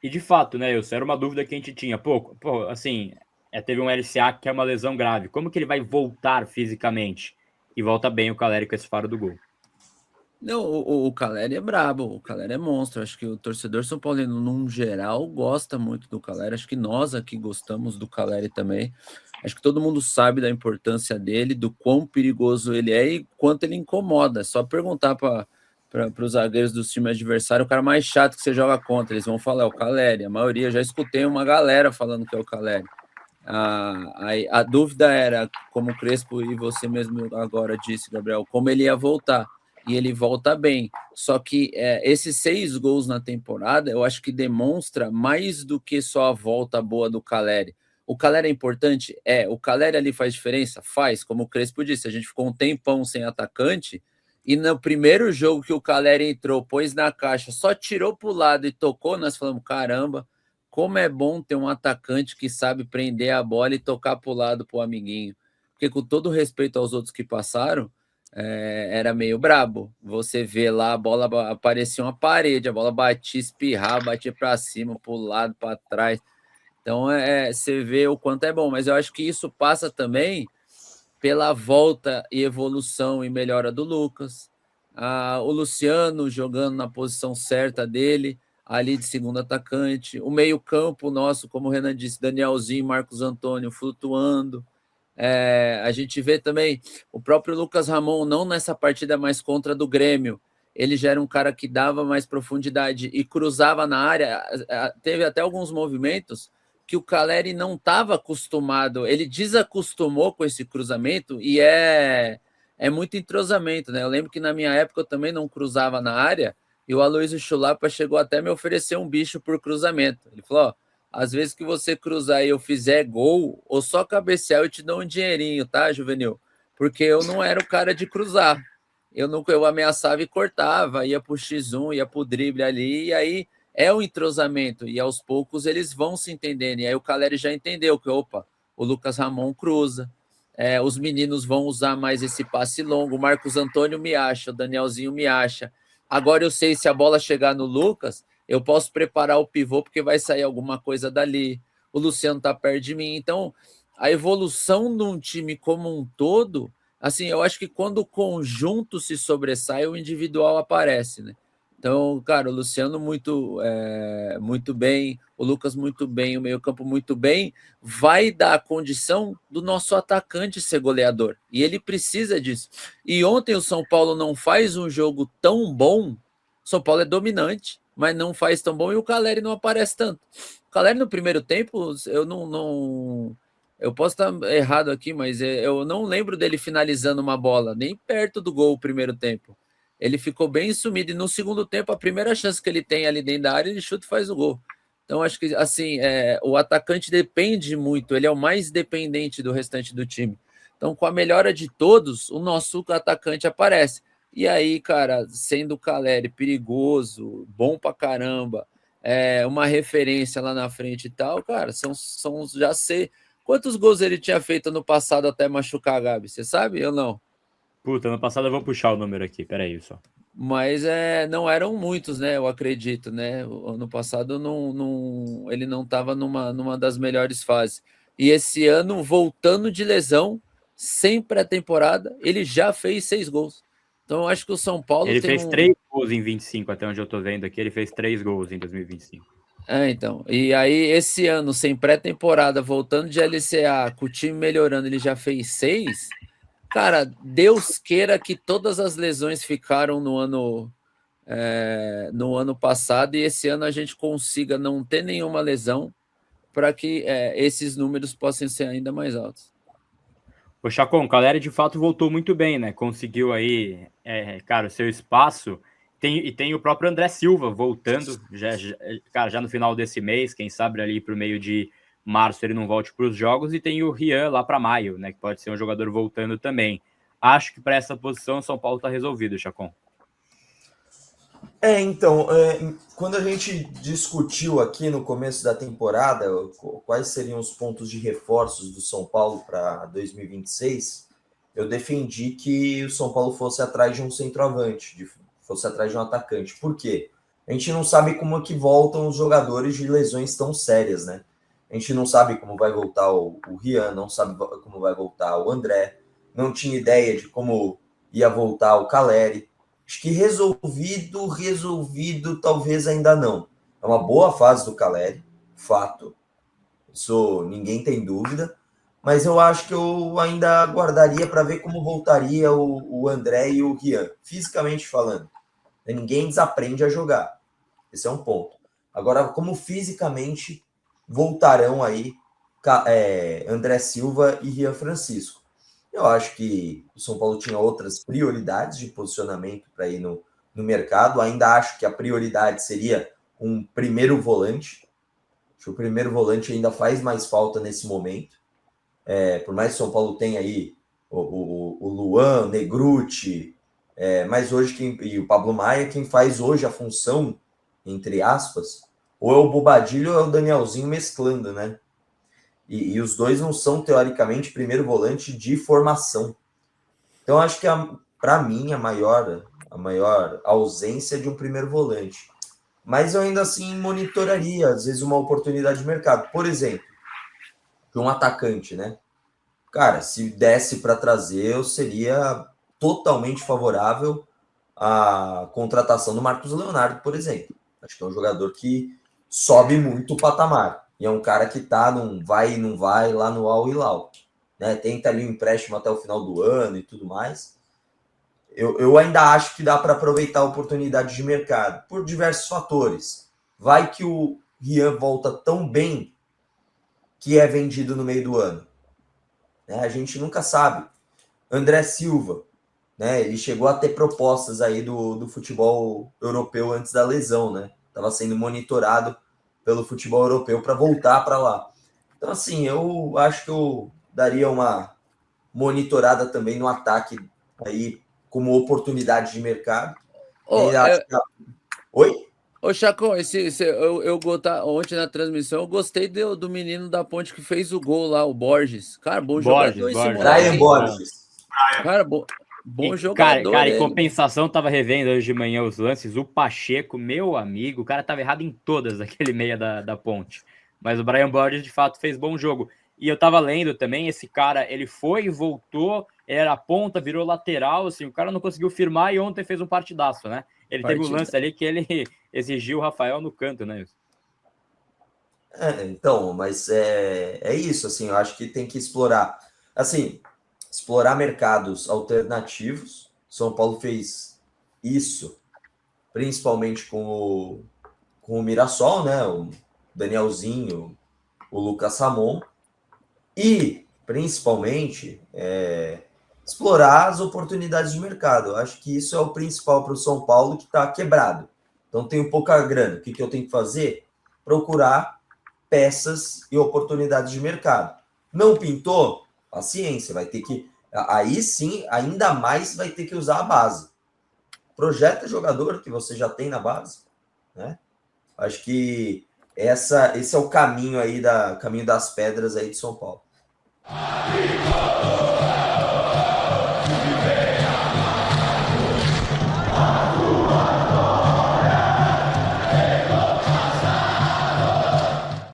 E de fato, né, isso era uma dúvida que a gente tinha. Pô, assim, teve um LCA que é uma lesão grave. Como que ele vai voltar fisicamente? E volta bem o Caleri com esse faro do gol. Não, o Caleri é brabo, o Caleri é monstro. Acho que o torcedor São Paulino, num geral, gosta muito do Caleri. Acho que nós aqui gostamos do Caleri também. Acho que todo mundo sabe da importância dele, do quão perigoso ele é e quanto ele incomoda. É só perguntar para os zagueiros dos times adversários, o cara mais chato que você joga contra. Eles vão falar, é o Caleri. A maioria, já escutei uma galera falando que é o Caleri. A dúvida era, como o Crespo e você mesmo agora disse, Gabriel, como ele ia voltar. E ele volta bem. Só que esses 6 gols na temporada, eu acho que demonstra mais do que só a volta boa do Caleri. O Caleri é importante? O Caleri ali faz diferença? Faz. Como o Crespo disse, a gente ficou um tempão sem atacante, e no primeiro jogo que o Caleri entrou, pôs na caixa, só tirou para o lado e tocou, nós falamos, caramba, como é bom ter um atacante que sabe prender a bola e tocar para o lado para o amiguinho. Porque com todo respeito aos outros que passaram, era meio brabo. Você vê lá, a bola aparecia uma parede, a bola batia, espirrava, batia para cima, para o lado, para trás. Então, você vê o quanto é bom. Mas eu acho que isso passa também pela volta e evolução e melhora do Lucas. O Luciano jogando na posição certa dele, ali de segundo atacante. O meio-campo nosso, como o Renan disse, Danielzinho, Marcos Antônio flutuando. A gente vê também o próprio Lucas Ramon, não nessa partida mais contra do Grêmio. Ele já era um cara que dava mais profundidade e cruzava na área. Teve até alguns movimentos que o Caleri não estava acostumado. Ele desacostumou com esse cruzamento e é muito entrosamento, né? Eu lembro que na minha época eu também não cruzava na área e o Aloysio Chulapa chegou até me oferecer um bicho por cruzamento. Ele falou: ó, às vezes que você cruzar e eu fizer gol, ou só cabecear, eu te dou um dinheirinho, tá, Juvenil? Porque eu não era o cara de cruzar. Eu ameaçava e cortava, ia pro X1, ia pro drible ali, e aí é o entrosamento, e aos poucos eles vão se entendendo. E aí o Caleri já entendeu que, opa, o Lucas Ramon cruza, os meninos vão usar mais esse passe longo, o Marcos Antônio me acha, o Danielzinho me acha. Agora eu sei se a bola chegar no Lucas, eu posso preparar o pivô porque vai sair alguma coisa dali. O Luciano tá perto de mim. Então, a evolução de um time como um todo, assim, eu acho que quando o conjunto se sobressai, o individual aparece, né? Então, cara, o Luciano muito bem, o Lucas muito bem, o meio-campo muito bem, vai dar a condição do nosso atacante ser goleador. E ele precisa disso. E ontem o São Paulo não faz um jogo tão bom. São Paulo é dominante, mas não faz tão bom e o Caleri não aparece tanto. O Caleri no primeiro tempo, eu não eu posso estar errado aqui, mas eu não lembro dele finalizando uma bola, nem perto do gol o primeiro tempo. Ele ficou bem sumido e no segundo tempo, a primeira chance que ele tem ali dentro da área, ele chuta e faz o gol. Então, acho que assim, o atacante depende muito, ele é o mais dependente do restante do time. Então, com a melhora de todos, o nosso atacante aparece. E aí, cara, sendo o Caleri perigoso, bom pra caramba, uma referência lá na frente e tal, cara, são já sei. Quantos gols ele tinha feito no passado até machucar a Gabi? Você sabe ou não? Puta, ano passado eu vou puxar o número aqui, peraí só. Mas não eram muitos, né? Eu acredito, né? O ano passado ele não estava numa das melhores fases. E esse ano, voltando de lesão, sem pré-temporada, ele já fez 6 gols. Então, eu acho que o São Paulo Ele tem fez um. 3 gols em 25, até onde eu tô vendo aqui, ele fez 3 gols em 2025. Então. E aí, esse ano, sem pré-temporada, voltando de LCA, com o time melhorando, ele já fez 6. Cara, Deus queira que todas as lesões ficaram no ano passado e esse ano a gente consiga não ter nenhuma lesão para que esses números possam ser ainda mais altos. O Chacon, o Caleri de fato voltou muito bem, né? Conseguiu aí, cara, o seu espaço. Tem o próprio André Silva voltando, cara, já no final desse mês, quem sabe ali para o meio de março ele não volte para os jogos. E tem o Rian lá para maio, né? Que pode ser um jogador voltando também. Acho que para essa posição o São Paulo está resolvido, Chacon. Então, quando a gente discutiu aqui no começo da temporada quais seriam os pontos de reforços do São Paulo para 2026, eu defendi que o São Paulo fosse atrás de um centroavante, fosse atrás de um atacante. Por quê? a gente não sabe como é que voltam os jogadores de lesões tão sérias, né? A gente não sabe como vai voltar o Rian, não sabe como vai voltar o André, não tinha ideia de como ia voltar o Caleri. Acho que resolvido, talvez ainda não. É uma boa fase do Caleri, fato. Isso ninguém tem dúvida. Mas eu acho que eu ainda aguardaria para ver como voltaria o André e o Rian, fisicamente falando. Ninguém desaprende a jogar. Esse é um ponto. Agora, como fisicamente voltarão aí André Silva e Rian Francisco? Eu acho que o São Paulo tinha outras prioridades de posicionamento para ir no mercado. Ainda acho que a prioridade seria um primeiro volante. Acho que o primeiro volante ainda faz mais falta nesse momento. Por mais que o São Paulo tenha aí o Luan, o Negruti, mas hoje e o Pablo Maia, quem faz hoje a função, entre aspas, ou é o Bobadilho ou é o Danielzinho mesclando, né? E os dois não são, teoricamente, primeiro volante de formação. Então, acho que, para mim, a maior ausência é de um primeiro volante. Mas eu ainda assim monitoraria, às vezes, uma oportunidade de mercado. Por exemplo, de um atacante, né? Cara, se desse para trazer, eu seria totalmente favorável à contratação do Marcos Leonardo, por exemplo. Acho que é um jogador que sobe muito o patamar. E é um cara que tá num vai e não vai lá no Al Hilal. Né? Tenta ali um empréstimo até o final do ano e tudo mais. Eu ainda acho que dá para aproveitar a oportunidade de mercado, por diversos fatores. Vai que o Rian volta tão bem que é vendido no meio do ano. Né? A gente nunca sabe. André Silva, né? Ele chegou a ter propostas aí do futebol europeu antes da lesão, né? Estava sendo monitorado pelo futebol europeu para voltar para lá. Então, assim, eu acho que eu daria uma monitorada também no ataque aí como oportunidade de mercado. Oi? Ô, Chacon, ontem na transmissão eu gostei do menino da Ponte que fez o gol lá, o Borges. Cara, bom jogador esse moleque. Brian Borges. Cara, bom jogador. Cara, em compensação, tava revendo hoje de manhã os lances. O Pacheco, meu amigo, o cara tava errado em todas daquele meia da Ponte. Mas o Brian Borges, de fato, fez bom jogo. E eu tava lendo também, esse cara, ele foi e voltou, era ponta, virou lateral, assim, o cara não conseguiu firmar e ontem fez um partidaço, né? Ele teve um lance ali que ele exigiu o Rafael no canto, né? Então, mas é isso, assim, eu acho que tem que explorar. Assim, explorar mercados alternativos. São Paulo fez isso, principalmente com o Mirassol, né? O Danielzinho, o Lucas Ramon. E, principalmente, explorar as oportunidades de mercado. Eu acho que isso é o principal para o São Paulo, que está quebrado. Então, tenho pouca grana. O que eu tenho que fazer? Procurar peças e oportunidades de mercado. Não pintou? Paciência, vai ter que... Aí sim, ainda mais vai ter que usar a base. Projeta jogador que você já tem na base, né? Acho que esse é o caminho aí caminho das pedras aí de São Paulo.